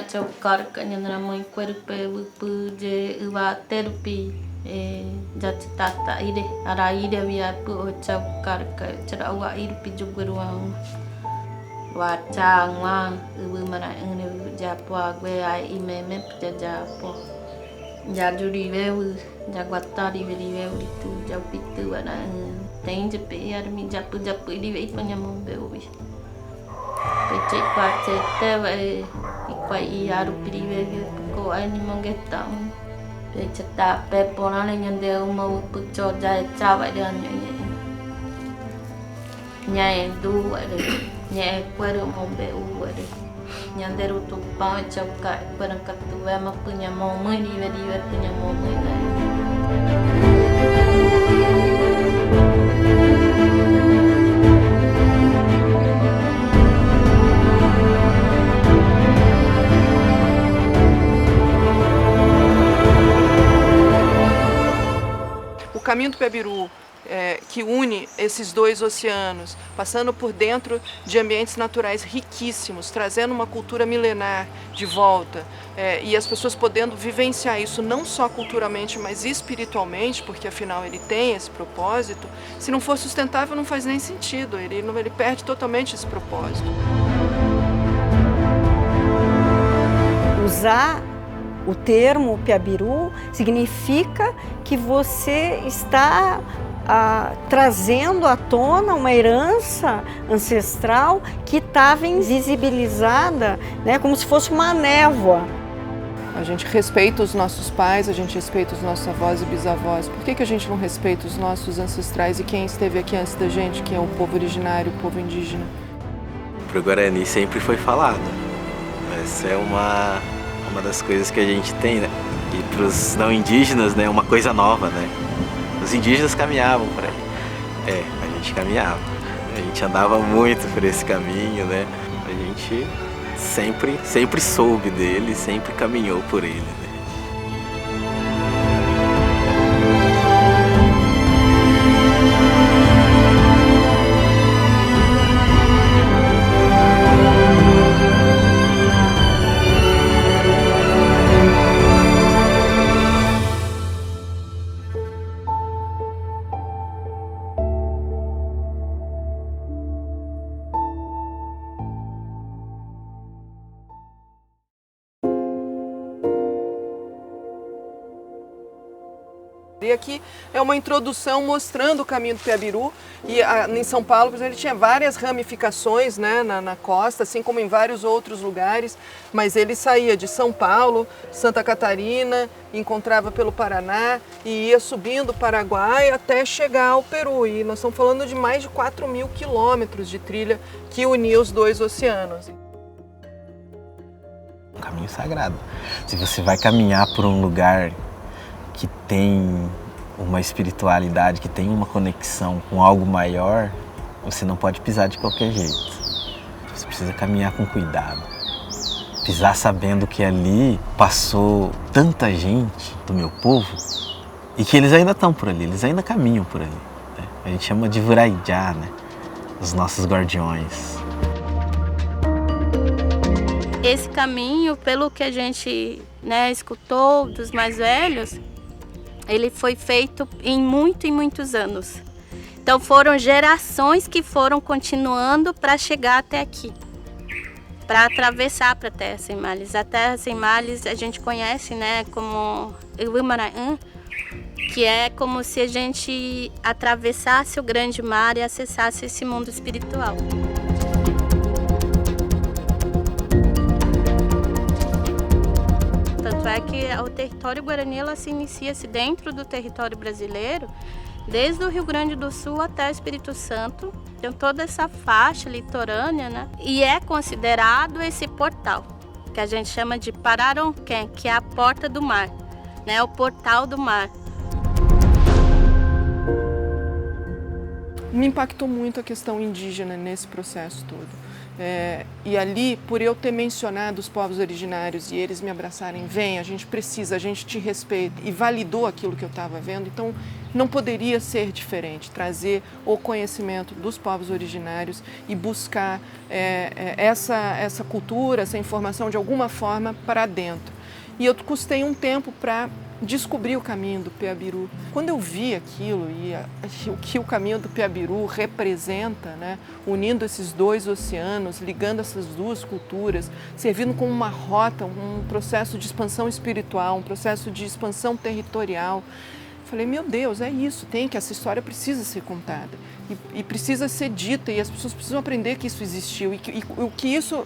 chau karka nyandra mãe querpe upu de uva terpi jatata ide ara ide via pu chau karka chara uva irpi juguruang wa changwa ubu mara ene japwa gwe ai imeme japo jajuri veu jaguatari veu itu japitu ana tem de pe armi japu ide vei panyamon beubi pece kwate teve ikwa iaru prive ko ani mongetang pece ta pe ponane nyande uma pucho ja chawa de anyo nyai du ade nyai kwero mombe u ade nyande rutu pa chauka perangkat tuwa mapunya momoi dive punya momoi O caminho do Piabiru, que une esses dois oceanos, passando por dentro de ambientes naturais riquíssimos, trazendo uma cultura milenar de volta, e as pessoas podendo vivenciar isso não só culturalmente, mas espiritualmente, porque afinal ele tem esse propósito, se não for sustentável não faz nem sentido, ele perde totalmente esse propósito. Usar o termo Piabiru significa que você está trazendo à tona uma herança ancestral que estava invisibilizada, né, como se fosse uma névoa. A gente respeita os nossos pais, a gente respeita os nossos avós e bisavós. Por que a gente não respeita os nossos ancestrais e quem esteve aqui antes da gente, que é o povo originário, o povo indígena? Para o Guarani sempre foi falado. Essa é uma das coisas que a gente tem, né? E para os não indígenas, né, uma coisa nova, né? Os indígenas caminhavam por aí. A gente caminhava. A gente andava muito por esse caminho, né? A gente sempre soube dele, sempre caminhou por ele, né? E aqui é uma introdução mostrando o caminho do Piabiru. E em São Paulo, por exemplo, ele tinha várias ramificações, né, na costa, assim como em vários outros lugares. Mas ele saía de São Paulo, Santa Catarina, encontrava pelo Paraná e ia subindo o Paraguai até chegar ao Peru. E nós estamos falando de mais de 4.000 quilômetros de trilha que unia os dois oceanos. Um caminho sagrado. Se você vai caminhar por um lugar que tem uma espiritualidade, que tem uma conexão com algo maior, você não pode pisar de qualquer jeito. Você precisa caminhar com cuidado. Pisar sabendo que ali passou tanta gente do meu povo e que eles ainda estão por ali, eles ainda caminham por ali, né? A gente chama de Vuraijá, né? Os nossos guardiões. Esse caminho, pelo que a gente, né, escutou dos mais velhos, ele foi feito em muitos anos. Então foram gerações que foram continuando para chegar até aqui, para atravessar para a Terra Sem Males. A Terra Sem Males a gente conhece, né, como Ilumaraã, que é como se a gente atravessasse o grande mar e acessasse esse mundo espiritual. Tanto é que o território Guarani se inicia-se dentro do território brasileiro, desde o Rio Grande do Sul até o Espírito Santo, tem toda essa faixa litorânea, né? E é considerado esse portal, que a gente chama de Pararonquém, que é a porta do mar, né? O portal do mar. Me impactou muito a questão indígena nesse processo todo. E ali, por eu ter mencionado os povos originários e eles me abraçarem, vem, a gente precisa, a gente te respeita, e validou aquilo que eu estava vendo, então não poderia ser diferente, trazer o conhecimento dos povos originários e buscar essa cultura, essa informação de alguma forma para dentro. E eu custei um tempo para descobrir o caminho do Piabiru. Quando eu vi aquilo e o que o caminho do Piabiru representa, né, unindo esses dois oceanos, ligando essas duas culturas, servindo como uma rota, um processo de expansão espiritual, um processo de expansão territorial, falei, meu Deus, é isso, essa história precisa ser contada e precisa ser dita e as pessoas precisam aprender que isso existiu e o que isso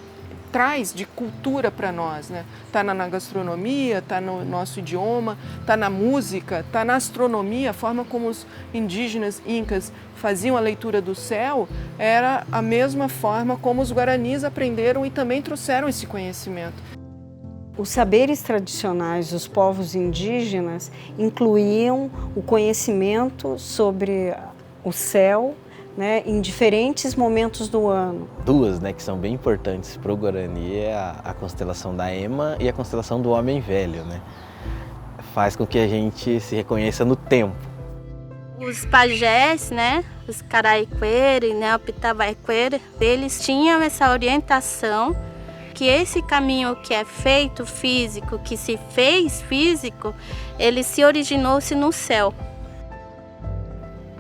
traz de cultura para nós, né? Tá na gastronomia, tá no nosso idioma, tá na música, tá na astronomia, a forma como os indígenas incas faziam a leitura do céu era a mesma forma como os guaranis aprenderam e também trouxeram esse conhecimento. Os saberes tradicionais dos povos indígenas incluíam o conhecimento sobre o céu, né, em diferentes momentos do ano. Duas, né, que são bem importantes para o Guarani é a constelação da Ema e a constelação do Homem Velho, né? Faz com que a gente se reconheça no tempo. Os pajés, né, os Caraiquere, né, o Pitavaiquere, eles tinham essa orientação que esse caminho que é feito físico, que se fez físico, ele se originou-se no céu.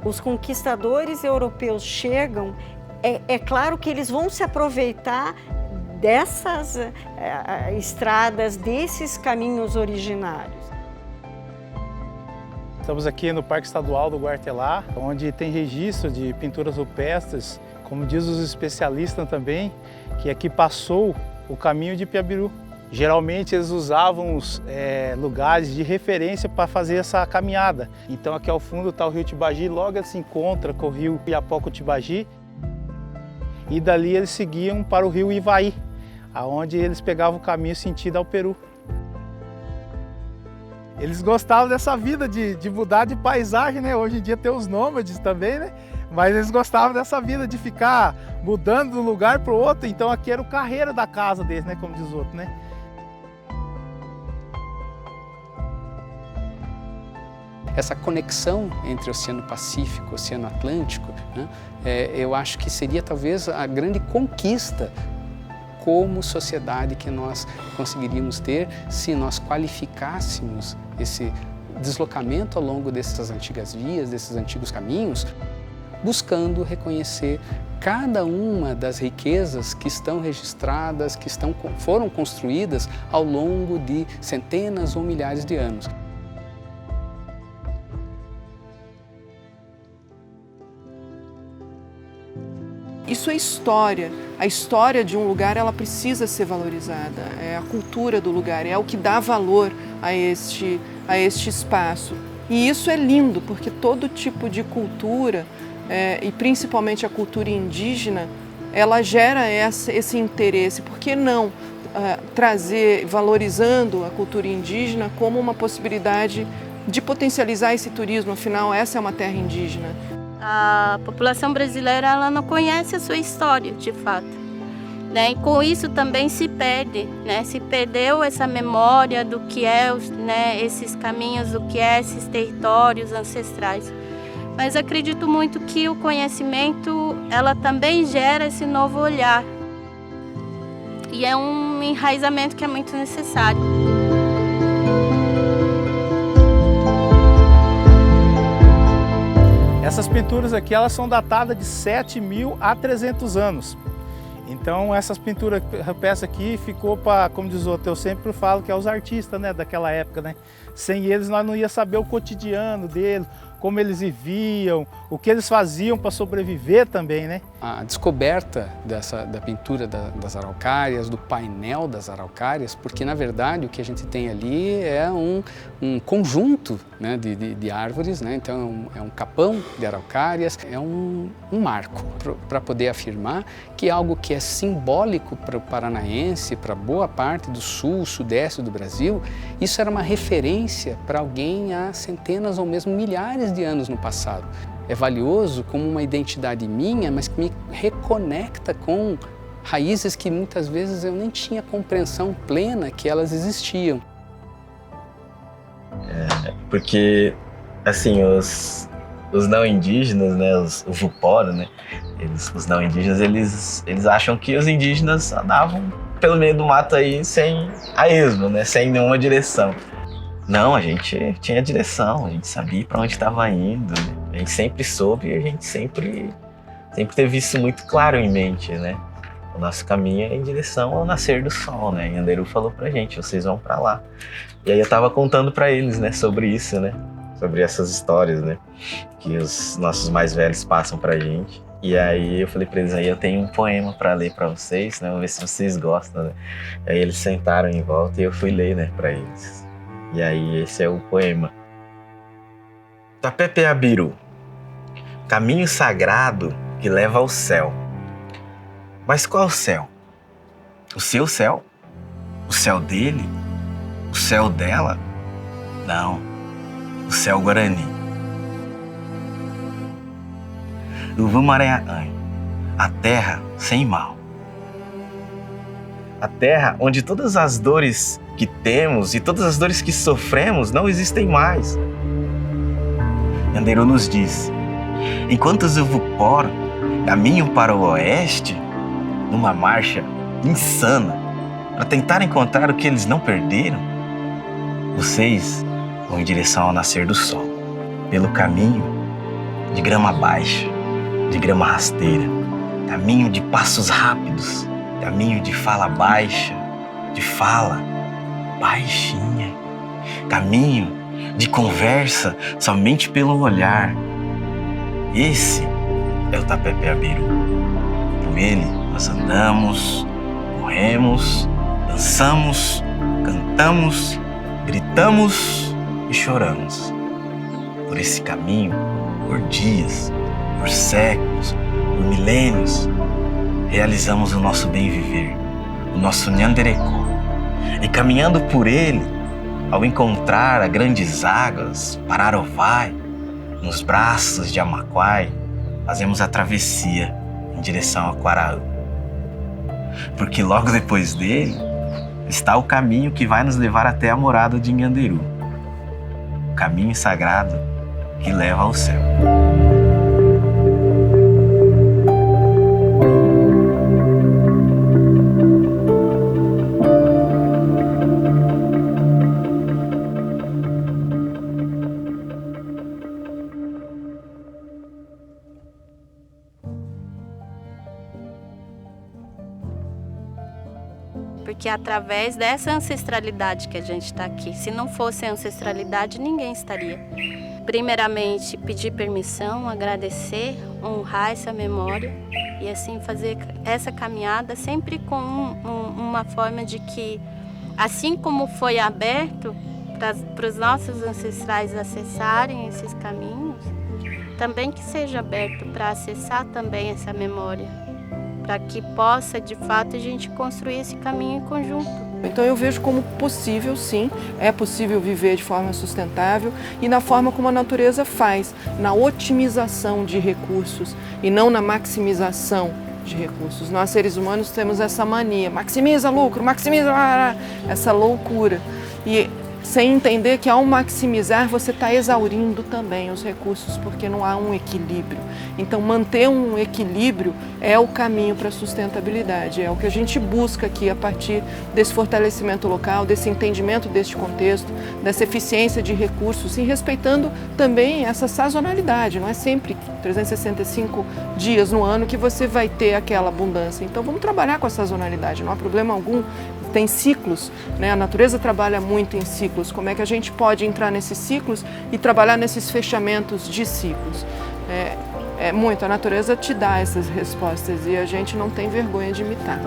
Os conquistadores europeus chegam, é claro que eles vão se aproveitar dessas estradas, desses caminhos originários. Estamos aqui no Parque Estadual do Guartelá, onde tem registro de pinturas rupestres, como diz os especialistas também, que aqui passou o caminho de Piabiru. Geralmente eles usavam lugares de referência para fazer essa caminhada. Então aqui ao fundo está o rio Tibagi, logo ele se encontra com o rio Iapoco-Tibagi. E dali eles seguiam para o rio Ivaí, aonde eles pegavam o caminho sentido ao Peru. Eles gostavam dessa vida de mudar de paisagem, né? Hoje em dia tem os nômades também, né? Mas eles gostavam dessa vida de ficar mudando de um lugar para o outro. Então aqui era o carreiro da casa deles, né? Como diz o outro, né? Essa conexão entre o Oceano Pacífico e o Oceano Atlântico, né, eu acho que seria talvez a grande conquista como sociedade que nós conseguiríamos ter se nós qualificássemos esse deslocamento ao longo dessas antigas vias, desses antigos caminhos, buscando reconhecer cada uma das riquezas que estão registradas, que foram construídas ao longo de centenas ou milhares de anos. Isso é história. A história de um lugar ela precisa ser valorizada. É a cultura do lugar, é o que dá valor a este espaço. E isso é lindo, porque todo tipo de cultura, e principalmente a cultura indígena, ela gera esse interesse. Por que não trazer, valorizando a cultura indígena como uma possibilidade de potencializar esse turismo? Afinal, essa é uma terra indígena. A população brasileira ela não conhece a sua história, de fato, né? E com isso também se perde, né? Se perdeu essa memória do que é, né, esses caminhos, do que é esses territórios ancestrais. Mas acredito muito que o conhecimento ela também gera esse novo olhar e é um enraizamento que é muito necessário. Essas pinturas aqui, elas são datadas de 7.000 a 300 anos. Então, essas pinturas, peça aqui ficou para, como diz o outro, eu sempre falo que é os artistas, né, daquela época, né? Sem eles, nós não ia saber o cotidiano deles, como eles viviam, o que eles faziam para sobreviver também, né? A descoberta da pintura das araucárias, do painel das araucárias, porque na verdade o que a gente tem ali é um conjunto, né, de árvores, né? Então é um capão de araucárias, é um marco para poder afirmar que é algo que é simbólico para o paranaense, para boa parte do sul, sudeste do Brasil, isso era uma referência para alguém há centenas ou mesmo milhares milhares de anos no passado. É valioso como uma identidade minha, mas que me reconecta com raízes que muitas vezes eu nem tinha compreensão plena que elas existiam. Porque, assim, os não indígenas, né, o Vuporo, né, os não indígenas, eles acham que os indígenas andavam pelo meio do mato aí sem a esmo, né, sem nenhuma direção. Não, a gente tinha direção, a gente sabia para onde estava indo, né? A gente sempre soube e a gente sempre teve isso muito claro em mente, né? O nosso caminho é em direção ao nascer do sol, né? E Anderu falou pra gente, vocês vão para lá. E aí eu tava contando para eles, né, sobre isso, né? Sobre essas histórias, né? Que os nossos mais velhos passam pra gente. E aí eu falei pra eles, aí eu tenho um poema para ler para vocês, né? Vamos ver se vocês gostam, né? Aí eles sentaram em volta e eu fui ler, né, para eles. E aí esse é o poema. Tapepeabiru, caminho sagrado que leva ao céu. Mas qual céu? O seu céu? O céu dele? O céu dela? Não, o céu Guarani. Uvumareanhã, a terra sem mal. A terra onde todas as dores que temos e todas as dores que sofremos não existem mais. Anderu nos diz, enquanto os Uvupor caminham para o oeste, numa marcha insana, para tentar encontrar o que eles não perderam, vocês vão em direção ao nascer do sol, pelo caminho de grama baixa, de grama rasteira, caminho de passos rápidos, caminho de fala baixa, de fala baixinha, caminho de conversa somente pelo olhar. Esse é o Tapepeabiru. Com ele nós andamos, corremos, dançamos, cantamos, gritamos e choramos. Por esse caminho, por dias, por séculos, por milênios, realizamos o nosso bem viver, o nosso Nhanderecô. E caminhando por ele, ao encontrar a grandes águas, Pararovai, nos braços de Amaquai, fazemos a travessia em direção a Quaraú. Porque logo depois dele está o caminho que vai nos levar até a morada de Nhanderu, o caminho sagrado que leva ao céu. Porque é através dessa ancestralidade que a gente está aqui. Se não fosse a ancestralidade, ninguém estaria. Primeiramente, pedir permissão, agradecer, honrar essa memória e assim fazer essa caminhada sempre com uma forma de que, assim como foi aberto para os nossos ancestrais acessarem esses caminhos, também que seja aberto para acessar também essa memória, para que possa, de fato, a gente construir esse caminho em conjunto. Então eu vejo como possível, sim, é possível viver de forma sustentável e na forma como a natureza faz, na otimização de recursos e não na maximização de recursos. Nós, seres humanos, temos essa mania, maximiza lucro, maximiza essa loucura. E sem entender que ao maximizar você está exaurindo também os recursos, porque não há um equilíbrio. Então manter um equilíbrio é o caminho para a sustentabilidade, é o que a gente busca aqui a partir desse fortalecimento local, desse entendimento deste contexto, dessa eficiência de recursos e respeitando também essa sazonalidade. Não é sempre 365 dias no ano que você vai ter aquela abundância. Então vamos trabalhar com a sazonalidade, não há problema algum. Tem ciclos, né? A natureza trabalha muito em ciclos. Como é que a gente pode entrar nesses ciclos e trabalhar nesses fechamentos de ciclos? É muito, a natureza te dá essas respostas e a gente não tem vergonha de imitar.